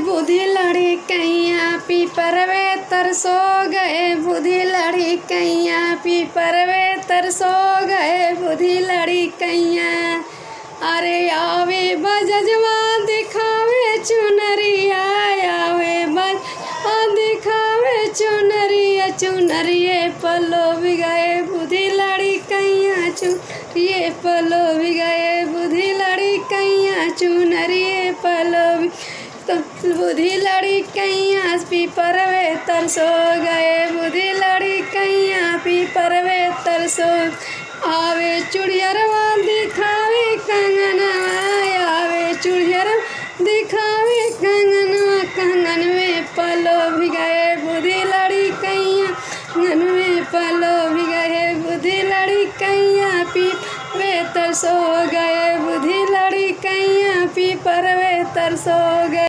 बुद्धि लड़ी कैया पीपर वे तरसो गए, बुद्धि लड़ी कैया पीपर वे तरसो गए, बुद्धि लड़ी कैया। अरे आवे बजजवा दिखावे चुनरिया, आवे बजजवा दिखावे चुनरिया, चुनरिये पलो भी गए बुद्धि लड़ी कैया, चुनरिये पलो भी गए बुद्धि लड़ी कैया, चुनरिये पलो भी। तो बुद्धि लड़ी कैया पीपर वे तरसो गए, बुद्धि लड़ी कैया पीपर वे तरसो। आवे चुड़ियरवा दिखावे कंगनवा, आवे चुड़ियर दिखावे कंगनवा, कंगन में पलो भी गए बुद्धि लड़ी कैया, कंगन में पलो भी गए बुद्धि लड़ी कैया पीपर वे तरसो गए, बुद्धि लड़ी कैया पीपर वे तरसो गए।